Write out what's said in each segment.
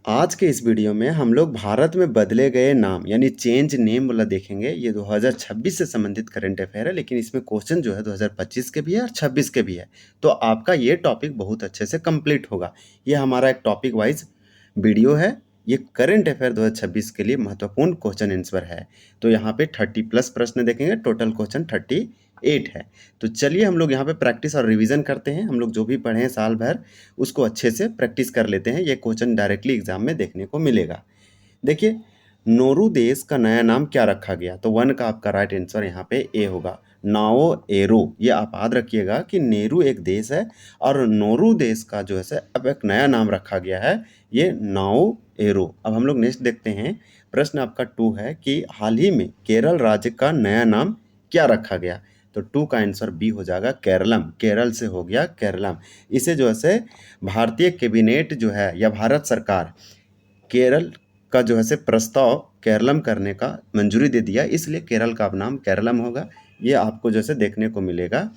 आज के इस वीडियो में हम लोग भारत में बदले गए नाम यानी चेंज नेम वाला देखेंगे। ये 2026 से संबंधित करंट अफेयर है, लेकिन इसमें क्वेश्चन जो है 2025 के भी है और 26 के भी है। तो आपका ये टॉपिक बहुत अच्छे से कंप्लीट होगा। ये हमारा एक टॉपिक वाइज वीडियो है। ये करंट अफेयर 2026 के लिए महत्वपूर्ण क्वेश्चन आंसर है। तो यहाँ पे 30+ प्रश्न देखेंगे, टोटल क्वेश्चन 38 है। तो चलिए हम लोग यहाँ पे प्रैक्टिस और रिवीजन करते हैं। हम लोग जो भी पढ़े हैं साल भर उसको अच्छे से प्रैक्टिस कर लेते हैं। ये क्वेश्चन डायरेक्टली एग्जाम में देखने को मिलेगा। देखिए, नोरू देश का नया नाम क्या रखा गया? तो 1 का आपका राइट आंसर यहाँ पे ए होगा, नाओ एरो। ये आप याद रखिएगा कि नेहरू एक देश है और नोरू देश का जो है अब एक नया नाम रखा गया है, ये नाओ एरो। अब हम लोग नेक्स्ट देखते हैं। प्रश्न आपका 2 है कि हाल ही में केरल राज्य का नया नाम क्या रखा गया? तो 2 का आंसर बी हो जाएगा, केरलम। केरल से हो गया केरलम। इसे जो है भारतीय कैबिनेट जो है या भारत सरकार केरल का जो है प्रस्ताव केरलम करने का मंजूरी दे दिया, इसलिए केरल का अब नाम केरलम होगा। ये आपको जो है देखने को मिलेगा।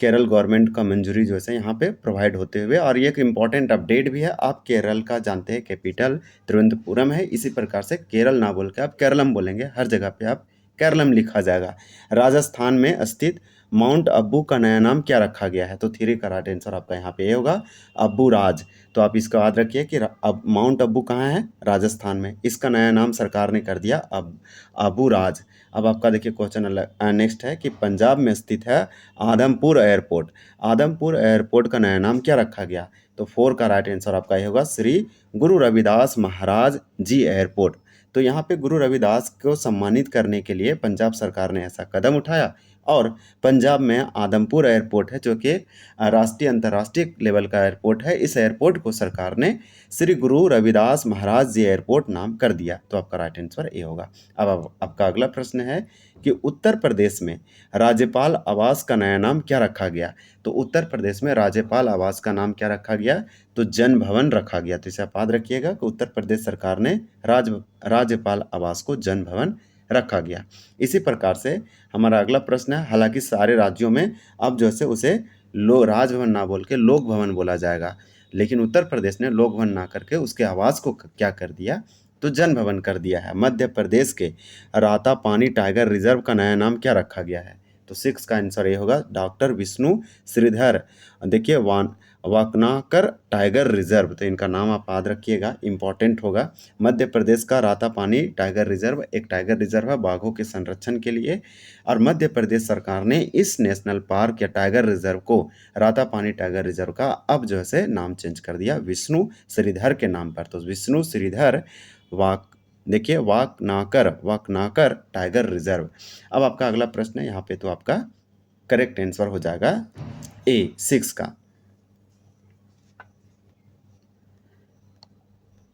केरल गवर्नमेंट का मंजूरी जो है यहाँ पे प्रोवाइड होते हुए। और ये एक इम्पॉर्टेंट अपडेट भी है, आप केरल का जानते हैं कैपिटल तिरुवनंतपुरम है, इसी प्रकार से केरल ना बोल के आप केरलम बोलेंगे। हर जगह पे आप केरलम लिखा जाएगा। राजस्थान में स्थित माउंट अब्बू का नया नाम क्या रखा गया है? तो 3 का राइट आंसर आपका यहाँ पे ये होगा, अब्बू राज। तो आप इसका याद रखिए कि अब माउंट अब्बू कहाँ है? राजस्थान में। इसका नया नाम सरकार ने कर दिया अब अबू राज। अब आपका देखिए क्वेश्चन नेक्स्ट है कि पंजाब में स्थित है आदमपुर एयरपोर्ट। आदमपुर एयरपोर्ट का नया नाम क्या रखा गया? तो 4 का राइट आंसर आपका ये होगा, श्री गुरु रविदास महाराज जी एयरपोर्ट। तो यहाँ पे गुरु रविदास को सम्मानित करने के लिए पंजाब सरकार ने ऐसा कदम उठाया और पंजाब में आदमपुर एयरपोर्ट है, जो कि राष्ट्रीय अंतर्राष्ट्रीय लेवल का एयरपोर्ट है। इस एयरपोर्ट को सरकार ने श्री गुरु रविदास महाराज जी एयरपोर्ट नाम कर दिया। तो आपका राइट आंसर ए होगा। अब आपका अगला प्रश्न है कि उत्तर प्रदेश में राज्यपाल आवास का नया नाम क्या रखा गया? तो उत्तर प्रदेश में राज्यपाल आवास का नाम क्या रखा गया? तो जन भवन रखा गया। तो इसे आप याद रखिएगा कि उत्तर प्रदेश सरकार ने राज्यपाल आवास को जन भवन रखा गया। इसी प्रकार से हमारा अगला प्रश्न है, हालांकि सारे राज्यों में अब जो है उसे राजभवन ना बोल के लोक भवन बोला जाएगा, लेकिन उत्तर प्रदेश ने लोक भवन ना करके उसके आवास को क्या कर दिया? तो जन भवन कर दिया है। मध्य प्रदेश के रातापानी टाइगर रिजर्व का नया नाम क्या रखा गया है? तो 6 का आंसर ये होगा, डॉक्टर विष्णु श्रीधर। देखिए, वाकनाकर टाइगर रिजर्व। तो इनका नाम आप याद रखिएगा, इंपॉर्टेंट होगा। मध्य प्रदेश का रातापानी टाइगर रिजर्व एक टाइगर रिजर्व है बाघों के संरक्षण के लिए, और मध्य प्रदेश सरकार ने इस नेशनल पार्क या टाइगर रिजर्व को रातापानी टाइगर रिजर्व का अब जो है नाम चेंज कर दिया विष्णु श्रीधर के नाम पर। तो विष्णु श्रीधर देखिए वाकनाकर टाइगर रिजर्व। अब आपका अगला प्रश्न है यहाँ पे, तो आपका करेक्ट आंसर हो जाएगा ए 6 का।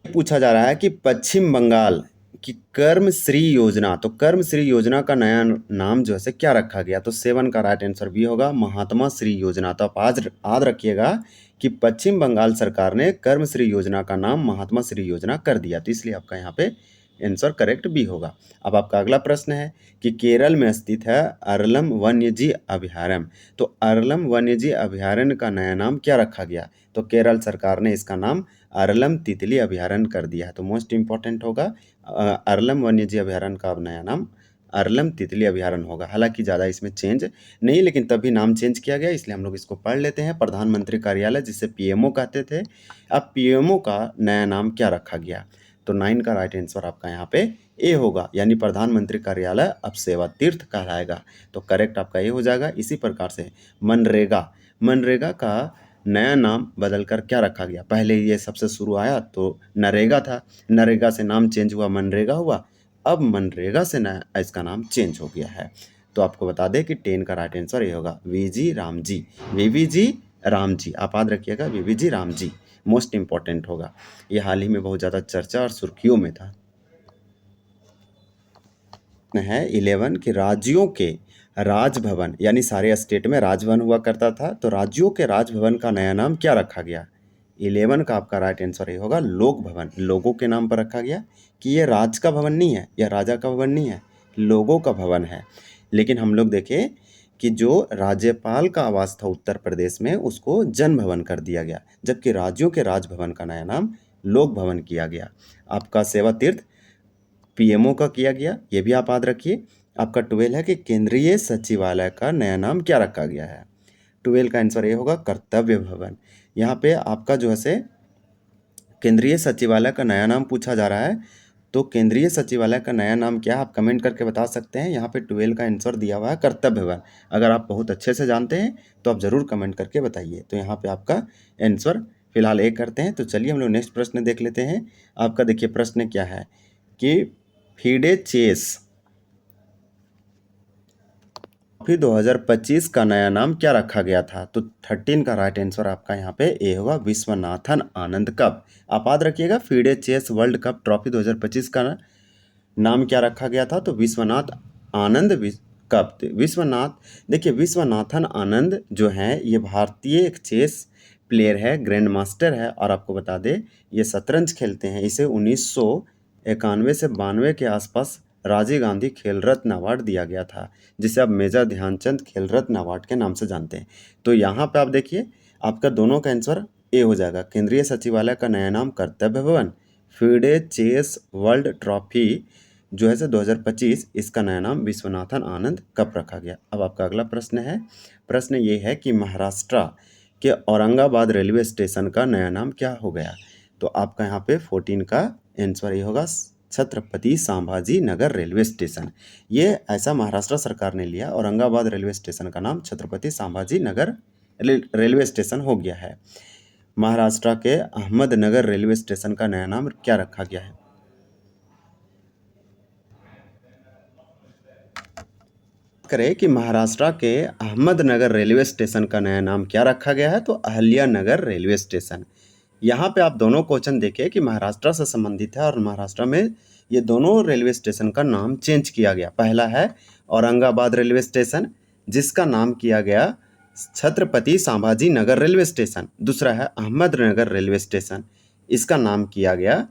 पूछा जा रहा है कि पश्चिम बंगाल की कर्मश्री योजना, तो कर्मश्री योजना का नया नाम जो है क्या रखा गया? तो 7 का राइट आंसर भी होगा, महात्मा श्री योजना। तो आप आज याद रखिएगा कि पश्चिम बंगाल सरकार ने कर्मश्री योजना का नाम महात्मा श्री योजना कर दिया। तो इसलिए आपका यहाँ पे आंसर करेक्ट भी होगा। अब आपका अगला प्रश्न है कि केरल में स्थित है अरलम वन्यजीव अभयारण्य। तो अरलम वन्यजीव अभयारण्य का नया नाम क्या रखा गया? तो केरल सरकार ने इसका नाम अरलम तितली अभयारण्य कर दिया है। तो मोस्ट इंपॉर्टेंट होगा, अरलम वन्यजीव अभयारण्य का अब नया नाम अरलम तितली अभयारण्य होगा। हालांकि ज़्यादा इसमें चेंज नहीं, लेकिन तभी नाम चेंज किया गया, इसलिए हम लोग इसको पढ़ लेते हैं। प्रधानमंत्री कार्यालय, जिसे पीएमओ कहते थे, अब पीएमओ का नया नाम क्या रखा गया? तो 9 का राइट आंसर आपका यहाँ पे ए होगा, यानी प्रधानमंत्री कार्यालय अब सेवा तीर्थ कहलाएगा। तो करेक्ट आपका ये हो जाएगा। इसी प्रकार से मनरेगा का नया नाम बदलकर क्या रखा गया? पहले ये सबसे शुरू आया तो नरेगा था, नरेगा से नाम चेंज हुआ मनरेगा हुआ, अब मनरेगा से नया इसका नाम चेंज हो गया है। तो आपको बता दें कि 10 का राइट आंसर ये होगा, वीजी राम जी। आप याद रखिएगा, वीवीजी राम जी मोस्ट इंपॉर्टेंट होगा। ये हाल ही में बहुत ज़्यादा चर्चा और सुर्खियों में था। है 11 कि राज्यों के राजभवन, यानी सारे स्टेट में राजभवन हुआ करता था, तो राज्यों के राजभवन का नया नाम क्या रखा गया? 11 का आपका राइट आंसर ये होगा, लोक भवन। लोगों के नाम पर रखा गया कि ये राज का भवन नहीं है या राजा का भवन नहीं है, लोगों का भवन है। लेकिन हम लोग देखें कि जो राज्यपाल का आवास था उत्तर प्रदेश में, उसको जन भवन कर दिया गया, जबकि राज्यों के राजभवन का नया नाम लोक भवन किया गया। आपका सेवा तीर्थ पीएमओ का किया गया, ये भी आप याद रखिए। आपका 12 है कि केंद्रीय सचिवालय का नया नाम क्या रखा गया है। 12 का आंसर ये होगा कर्तव्य भवन। यहाँ पे आपका जो है से केंद्रीय सचिवालय का नया नाम पूछा जा रहा है, तो केंद्रीय सचिवालय का नया नाम क्या है आप कमेंट करके बता सकते हैं। यहाँ पे 12 का आंसर दिया हुआ है कर्तव्य भवन। अगर आप बहुत अच्छे से जानते हैं तो आप ज़रूर कमेंट करके बताइए। तो यहाँ पे आपका आंसर फिलहाल ए करते हैं। तो चलिए हम लोग नेक्स्ट प्रश्न देख लेते हैं। आपका देखिए प्रश्न क्या है कि फीडे चेस फिर 2025 का नया नाम क्या रखा गया था। तो 13 का राइट आंसर आपका यहाँ पे ए होगा विश्वनाथन आनंद कप। आप याद रखिएगा FIDE chess world cup trophy 2025 का नाम क्या रखा गया था। तो विश्वनाथ आनंद कप। विश्वनाथ देखिए विश्वनाथन आनंद जो है ये भारतीय एक चेस प्लेयर है, ग्रैंड मास्टर है। और आपको बता दें ये शतरंज खेलते हैं। इसे 1991 से 92 के आसपास राजीव गांधी खेल रत्न अवार्ड दिया गया था, जिसे अब मेजर ध्यानचंद खेल रत्न अवार्ड के नाम से जानते हैं। तो यहाँ पे आप देखिए आपका दोनों का आंसर ए हो जाएगा। केंद्रीय सचिवालय का नया नाम कर्तव्य भवन, फीडे चेस वर्ल्ड ट्रॉफी जो है 2025, इसका नया नाम विश्वनाथन आनंद कप रखा गया। अब आपका अगला प्रश्न है। प्रश्न ये है कि महाराष्ट्र के औरंगाबाद रेलवे स्टेशन का नया नाम क्या हो गया। तो आपका यहाँ पे 14 का आंसर ये होगा छत्रपति संभाजी नगर रेलवे स्टेशन। ये ऐसा महाराष्ट्र सरकार ने लिया, औरंगाबाद रेलवे स्टेशन का नाम छत्रपति संभाजी नगर रेलवे स्टेशन हो गया है। महाराष्ट्र के अहमदनगर रेलवे स्टेशन का नया नाम क्या रखा गया है। करें कि महाराष्ट्र के अहमदनगर रेलवे स्टेशन का नया नाम क्या रखा गया है। तो अहिल्यानगर रेलवे स्टेशन। यहाँ पे आप दोनों क्वेश्चन देखें कि महाराष्ट्र से संबंधित है और महाराष्ट्र में ये दोनों रेलवे स्टेशन का नाम चेंज किया गया। पहला है औरंगाबाद रेलवे स्टेशन, जिसका नाम किया गया छत्रपति संभाजी नगर रेलवे स्टेशन। दूसरा है अहमदनगर रेलवे स्टेशन, इसका नाम किया गया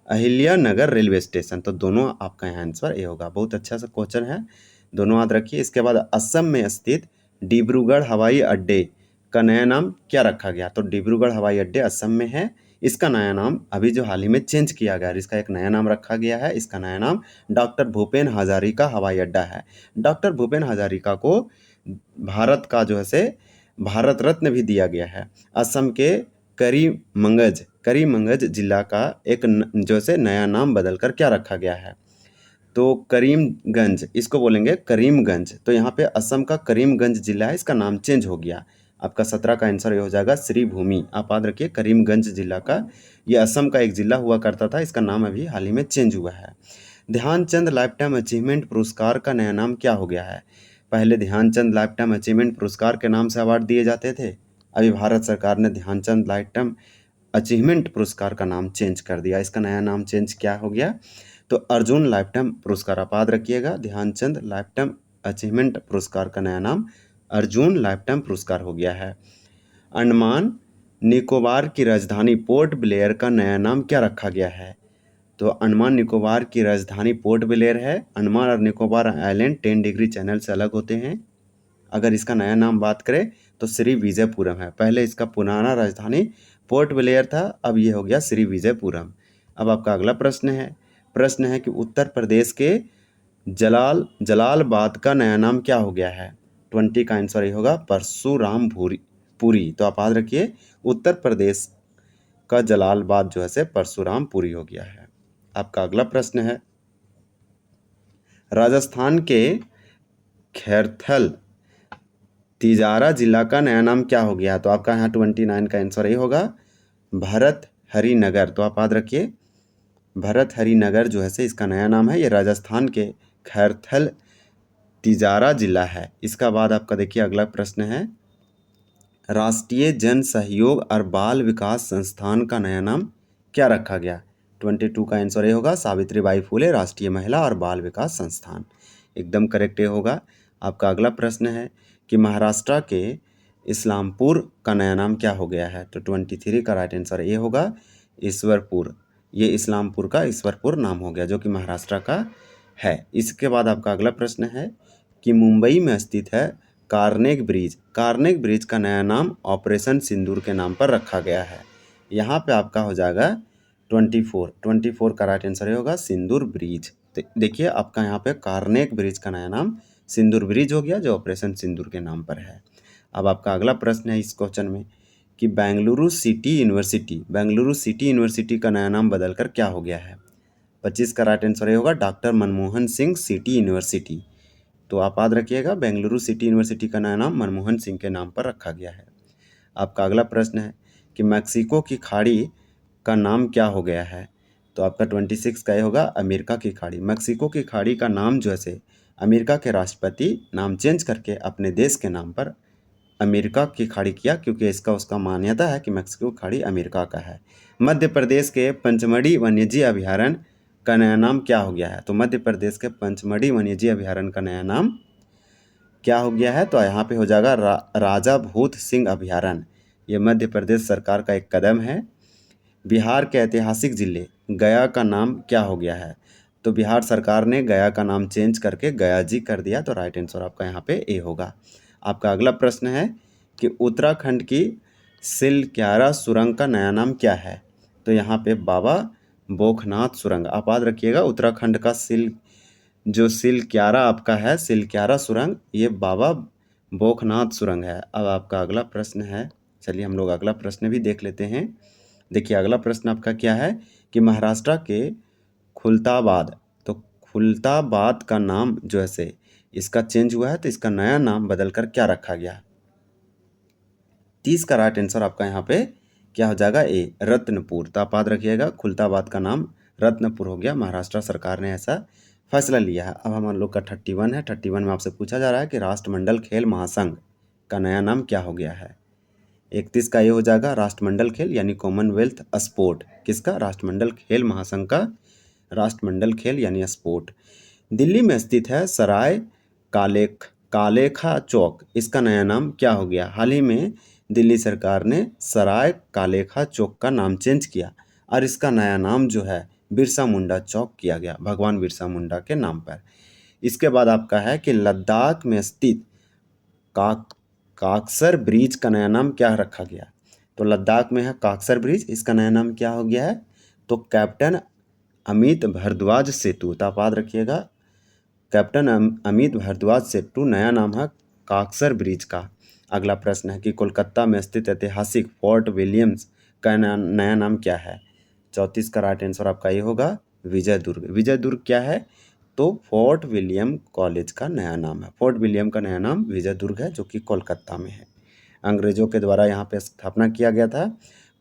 अहिल्यानगर रेलवे स्टेशन। तो दोनों आपका यहाँ आंसर ये होगा। बहुत अच्छा सा क्वेश्चन है, दोनों याद रखिए। इसके बाद असम में स्थित डिब्रूगढ़ हवाई अड्डे का नया नाम क्या रखा गया। तो डिब्रूगढ़ हवाई अड्डे असम में है, इसका नया नाम अभी जो हाल ही में चेंज किया गया, इसका एक नया नाम रखा गया है। इसका नया नाम डॉक्टर भूपेन हजारिका हवाई अड्डा है। डॉक्टर भूपेन हजारिका को भारत का जो है से भारत रत्न भी दिया गया है। असम के करीमगंज जिला का एक जो से नया नाम बदलकर क्या रखा गया है। तो करीमगंज, इसको बोलेंगे करीमगंज। तो यहाँ पे असम का करीमगंज जिला है, इसका नाम चेंज हो गया। आपका 17 का आंसर ये हो जाएगा श्रीभूमि। आप याद रखिए करीमगंज जिला का, ये असम का एक जिला हुआ करता था, इसका नाम अभी हाल ही में चेंज हुआ है। ध्यानचंद लाइफ टाइम अचीवमेंट पुरस्कार का नया नाम क्या हो गया है। पहले ध्यानचंद लाइफ टाइम अचीवमेंट पुरस्कार के नाम से अवार्ड दिए जाते थे, अभी भारत सरकार ने ध्यानचंद लाइफ टाइम अचीवमेंट पुरस्कार का नाम चेंज कर दिया। इसका नया नाम चेंज क्या हो गया। तो अर्जुन लाइफ टाइम पुरस्कार। आप याद रखिएगा ध्यानचंद लाइफ टाइम अचीवमेंट पुरस्कार का नया नाम अर्जुन लाइफ टाइम पुरस्कार हो गया है। अंडमान निकोबार की राजधानी पोर्ट ब्लेयर का नया नाम क्या रखा गया है। तो अंडमान निकोबार की राजधानी पोर्ट ब्लेयर है। अंडमान और निकोबार आइलैंड 10 डिग्री चैनल से अलग होते हैं। अगर इसका नया नाम बात करें तो श्री विजयपुरम है। पहले इसका पुराना राजधानी पोर्ट ब्लेयर था, अब ये हो गया श्री विजयपुरम। अब आपका अगला प्रश्न है कि उत्तर प्रदेश के जलालबाद का नया नाम क्या हो गया है। 20 का आंसर ये होगा परशुराम पुरी। तो आप याद रखिए उत्तर प्रदेश का जलालबाद जो है से परशुराम पुरी हो गया है। आपका अगला प्रश्न है राजस्थान के खैरथल तिजारा जिला का नया नाम क्या हो गया। तो आपका यहाँ 29 का आंसर ये होगा भरत हरिनगर। तो आप याद रखिए भरत हरिनगर जो है से इसका नया नाम है। ये राजस्थान के खैरथल तिजारा जिला है। इसका बाद आपका देखिए अगला प्रश्न है राष्ट्रीय जन सहयोग और बाल विकास संस्थान का नया नाम क्या रखा गया। 22 का आंसर ये होगा सावित्रीबाई फुले राष्ट्रीय महिला और बाल विकास संस्थान। एकदम करेक्ट ये होगा। आपका अगला प्रश्न है कि महाराष्ट्र के इस्लामपुर का नया नाम क्या हो गया है। तो 23 का राइट आंसर ये होगा ईश्वरपुर। ये इस्लामपुर का ईश्वरपुर नाम हो गया, जो कि महाराष्ट्र का है। इसके बाद आपका अगला प्रश्न है कि मुंबई में स्थित है कार्नेग ब्रिज का नया नाम ऑपरेशन सिंदूर के नाम पर रखा गया है। यहाँ पे आपका हो जाएगा 24 का राइट आंसर होगा सिंदूर ब्रिज। देखिए आपका यहाँ पे कार्नेक ब्रिज का नया नाम सिंदूर ब्रिज हो गया, जो ऑपरेशन सिंदूर के नाम पर है। अब आपका अगला प्रश्न है इस क्वेश्चन में कि बेंगलुरु सिटी यूनिवर्सिटी का नया नाम बदलकर क्या हो गया है। 25 का राइट आंसर होगा doctor Manmohan Singh city university. तो आप याद रखिएगा, बेंगलुरु सिटी यूनिवर्सिटी का नया नाम मनमोहन सिंह के नाम पर रखा गया है। आपका अगला प्रश्न है कि मैक्सिको की खाड़ी का नाम क्या हो गया है। तो आपका 26 का ये होगा अमेरिका की खाड़ी। मैक्सिको की खाड़ी का नाम जो है अमेरिका के राष्ट्रपति नाम चेंज करके अपने देश के नाम पर अमेरिका की खाड़ी किया, क्योंकि इसका उसका मान्यता है कि मैक्सिको खाड़ी अमेरिका का है। मध्य प्रदेश के पंचमढ़ी वन्यजीव अभयारण्य का नया नाम क्या हो गया है। तो मध्य प्रदेश के पंचमढ़ी वन्यजीव अभयारण्य का नया नाम क्या हो गया है। तो यहाँ पे हो जाएगा राजा भूत सिंह अभयारण्य। ये मध्य प्रदेश सरकार का एक कदम है। बिहार के ऐतिहासिक जिले गया का नाम क्या हो गया है। तो बिहार सरकार ने गया का नाम चेंज करके गया जी कर दिया। तो राइट आंसर आपका यहाँ पे ए होगा। आपका अगला प्रश्न है कि उत्तराखंड की सिलक्यारा सुरंग का नया नाम क्या है। तो यहाँ पे बाबा बोखनाथ सुरंग। आप याद रखिएगा, उत्तराखंड का सिलक्यारा आपका है, सिलक्यारा सुरंग, ये बाबा बोखनाथ सुरंग है। अब आपका अगला प्रश्न है, चलिए हम लोग अगला प्रश्न भी देख लेते हैं। देखिए अगला प्रश्न आपका क्या है कि महाराष्ट्र के खुलताबाद, तो खुलताबाद का नाम जो है इसका चेंज हुआ है, तो इसका नया नाम बदलकर क्या रखा गया। 30 का राइट आंसर आपका यहाँ पे क्या हो जाएगा ए रत्नपुर। तो आप याद रखिएगा, खुलताबाद का नाम रत्नपुर हो गया। महाराष्ट्र सरकार ने ऐसा फैसला लिया है। अब हम लोग का 31 है। 31 में आपसे पूछा जा रहा है कि राष्ट्रमंडल खेल महासंघ का नया नाम क्या हो गया है। 31 का ये हो जाएगा राष्ट्रमंडल खेल यानी कॉमनवेल्थ स्पोर्ट। किसका? राष्ट्रमंडल खेल महासंघ का राष्ट्रमंडल खेल यानी स्पोर्ट। दिल्ली में स्थित है सराय कालेखा चौक, इसका नया नाम क्या हो गया। हाल ही में दिल्ली सरकार ने सराय कालेखा चौक का नाम चेंज किया और इसका नया नाम जो है बिरसा मुंडा चौक किया गया, भगवान बिरसा मुंडा के नाम पर। इसके बाद आपका है कि लद्दाख में स्थित काकसर ब्रिज का नया नाम क्या रखा गया। तो लद्दाख में है काकसर ब्रिज, इसका नया नाम क्या हो गया है। तो कैप्टन अमित भारद्वाज सेतु। तो आप याद रखिएगा, कैप्टन अमित भारद्वाज सेतु नया नाम है काकसर ब्रिज का। अगला प्रश्न है कि कोलकाता में स्थित ऐतिहासिक फोर्ट विलियम्स का नया नाम क्या है। 34 का राइट आंसर आपका ये होगा विजय दुर्ग। विजय दुर्ग क्या है। तो फोर्ट विलियम कॉलेज का नया नाम है, फोर्ट विलियम का नया नाम विजय दुर्ग है, जो कि कोलकाता में है। अंग्रेजों के द्वारा यहाँ पे स्थापना किया गया था।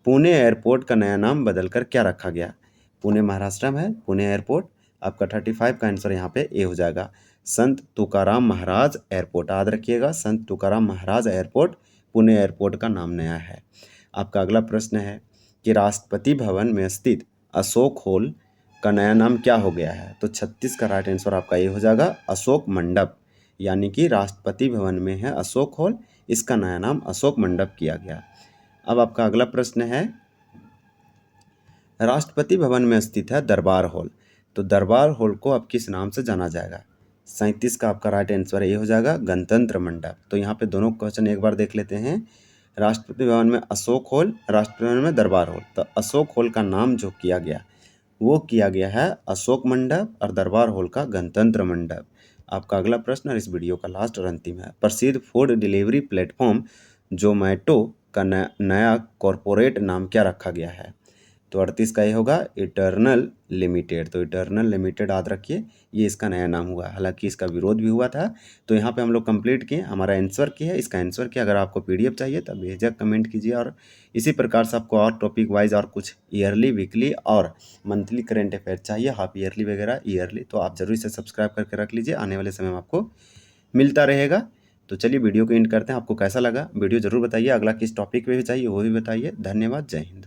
पुणे एयरपोर्ट का नया नाम बदलकर क्या रखा गया। पुणे महाराष्ट्र में है पुणे एयरपोर्ट। आपका 35 का आंसर यहाँ पे ए हो जाएगा संत तुकाराम महाराज एयरपोर्ट। याद रखिएगा, संत तुकाराम महाराज एयरपोर्ट पुणे एयरपोर्ट का नाम नया है। आपका अगला प्रश्न है कि राष्ट्रपति भवन में स्थित अशोक हॉल का नया नाम क्या हो गया है। तो 36 का राइट आंसर आपका ये हो जाएगा अशोक मंडप, यानी कि राष्ट्रपति भवन में है अशोक हॉल, इसका नया नाम अशोक मंडप किया गया। अब आपका अगला प्रश्न है राष्ट्रपति भवन में स्थित है दरबार हॉल, तो दरबार हॉल को अब किस नाम से जाना जाएगा। 37 का आपका राइट आंसर ये हो जाएगा गणतंत्र मंडप। तो यहाँ पे दोनों क्वेश्चन एक बार देख लेते हैं। राष्ट्रपति भवन में अशोक हॉल, राष्ट्रपति भवन में दरबार हॉल। तो अशोक हॉल का नाम जो किया गया वो किया गया है अशोक मंडप और दरबार हॉल का गणतंत्र मंडप। आपका अगला प्रश्न और इस वीडियो का लास्ट और अंतिम है, प्रसिद्ध फूड डिलीवरी प्लेटफॉर्म जोमैटो का नया कॉरपोरेट नाम क्या रखा गया है। तो 38 का ये होगा इटर्नल लिमिटेड। तो इटर्नल लिमिटेड याद रखिए, ये इसका नया नाम हुआ। हालांकि इसका विरोध भी हुआ था। तो यहाँ पे हम लोग कंप्लीट किए, हमारा आंसर किया है, इसका आंसर किया। अगर आपको पीडीएफ चाहिए तो बेझिझक कमेंट कीजिए। और इसी प्रकार से आपको और टॉपिक वाइज और कुछ ईयरली, वीकली और मंथली करेंट अफेयर चाहिए, हाफ ईयरली वगैरह ईयरली, तो आप जरूर इसे सब्सक्राइब करके रख लीजिए। आने वाले समय में आपको मिलता रहेगा। तो चलिए वीडियो को एंड करते हैं। आपको कैसा लगा वीडियो जरूर बताइए। अगला किस टॉपिक पे भी चाहिए वो भी बताइए। धन्यवाद। जय हिंद।